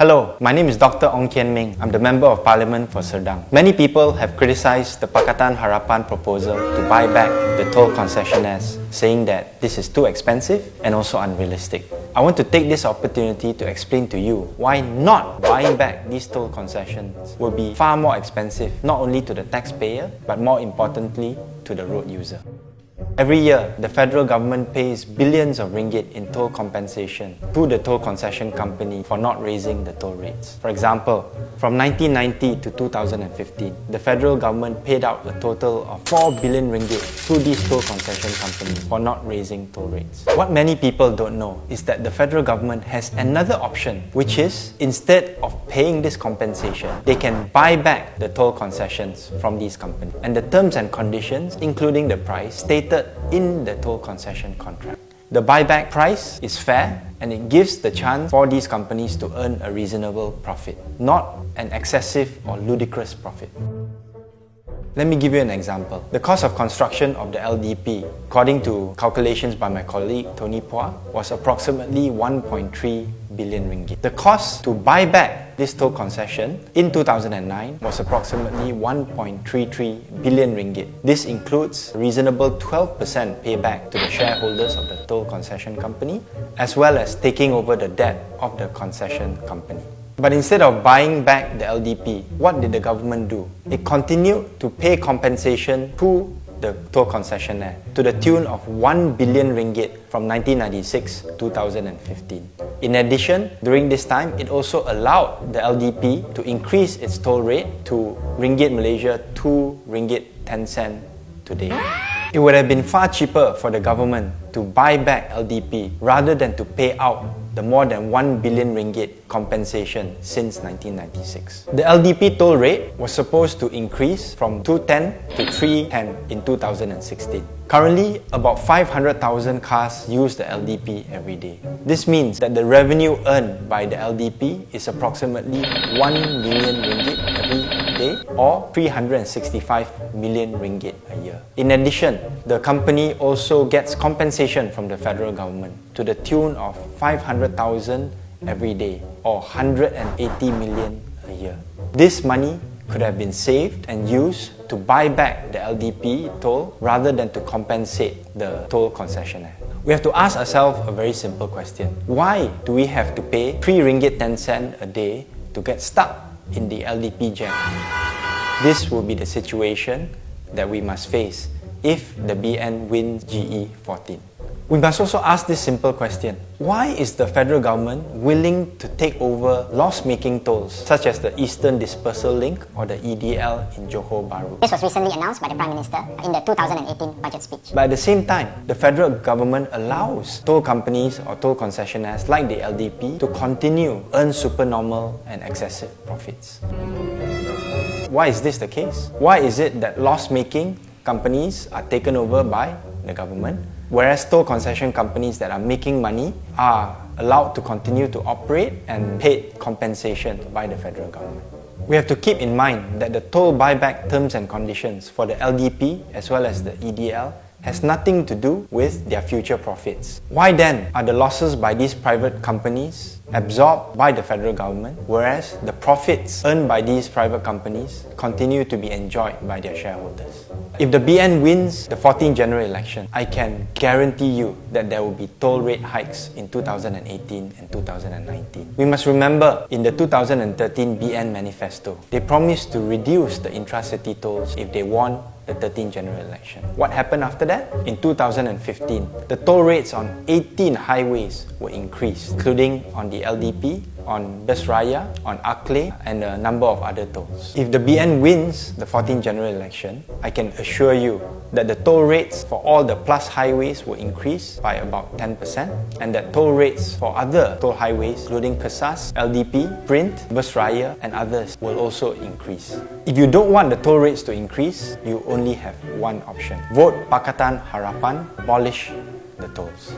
Hello, my name is Dr. Ong Kian Ming. I'm the Member of Parliament for Serdang. Many people have criticized the Pakatan Harapan proposal to buy back the toll concessionaires, saying that this is too expensive and also unrealistic. I want to take this opportunity to explain to you why not buying back these toll concessions will be far more expensive, not only to the taxpayer, but more importantly, to the road user. Every year, the federal government pays billions of ringgit in toll compensation to the toll concession company for not raising the toll rates. For example, from 1990 to 2015, the federal government paid out a total of 4 billion ringgit to these toll concession companies for not raising toll rates. What many people don't know is that the federal government has another option, which is, instead of paying this compensation, they can buy back the toll concessions from these companies. And the terms and conditions, including the price, stated in the toll concession contract. The buyback price is fair and it gives the chance for these companies to earn a reasonable profit, not an excessive or ludicrous profit. Let me give you an example. The cost of construction of the LDP, according to calculations by my colleague Tony Phua, was approximately 1.3 billion ringgit. The cost to buy back this toll concession in 2009 was approximately 1.33 billion ringgit. This includes a reasonable 12% payback to the shareholders of the toll concession company, as well as taking over the debt of the concession company. But instead of buying back the LDP, what did the government do? It continued to pay compensation to the toll concessionaire to the tune of 1 billion ringgit from 1996 to 2015. In addition, during this time, it also allowed the LDP to increase its toll rate to Ringgit Malaysia 2 ringgit 10 cent today. It would have been far cheaper for the government to buy back LDP rather than to pay out the more than 1 billion ringgit compensation since 1996. The LDP toll rate was supposed to increase from 210 to 310 in 2016. Currently, about 500,000 cars use the LDP every day. This means that the revenue earned by the LDP is approximately 1 million ringgit every day or 365 million ringgit a year. In addition, the company also gets compensation from the federal government to the tune of 500,000 every day or 180 million a year. This money could have been saved and used to buy back the LDP toll rather than to compensate the toll concessionaire. We have to ask ourselves a very simple question. Why do we have to pay 3 ringgit 10 cent a day to get stuck in the LDP jam? This will be the situation that we must face if the BN wins GE14. We must also ask this simple question. Why is the federal government willing to take over loss-making tolls such as the Eastern Dispersal Link or the EDL in Johor Bahru? This was recently announced by the Prime Minister in the 2018 budget speech. But at the same time, the federal government allows toll companies or toll concessionaires like the LDP to continue earn supernormal and excessive profits. Why is this the case? Why is it that loss-making companies are taken over by the government, whereas toll concession companies that are making money are allowed to continue to operate and paid compensation by the federal government? We have to keep in mind that the toll buyback terms and conditions for the LDP as well as the EDL has nothing to do with their future profits. Why then are the losses by these private companies absorbed by the federal government, whereas the profits earned by these private companies continue to be enjoyed by their shareholders? If the BN wins the 14th general election, I can guarantee you that there will be toll rate hikes in 2018 and 2019. We must remember, in the 2013 BN manifesto, they promised to reduce the intra-city tolls if they won the 13th general election. What happened after that? In 2015, the toll rates on 18 highways were increased, including on the LDP, on Bus Raya, on Akle, and a number of other tolls. If the BN wins the 14th general election, I can assure you that the toll rates for all the plus highways will increase by about 10%, and that toll rates for other toll highways, including Kesas, LDP, Print, Bus Raya, and others, will also increase. If you don't want the toll rates to increase, you only have one option. Vote Pakatan Harapan, abolish the tolls.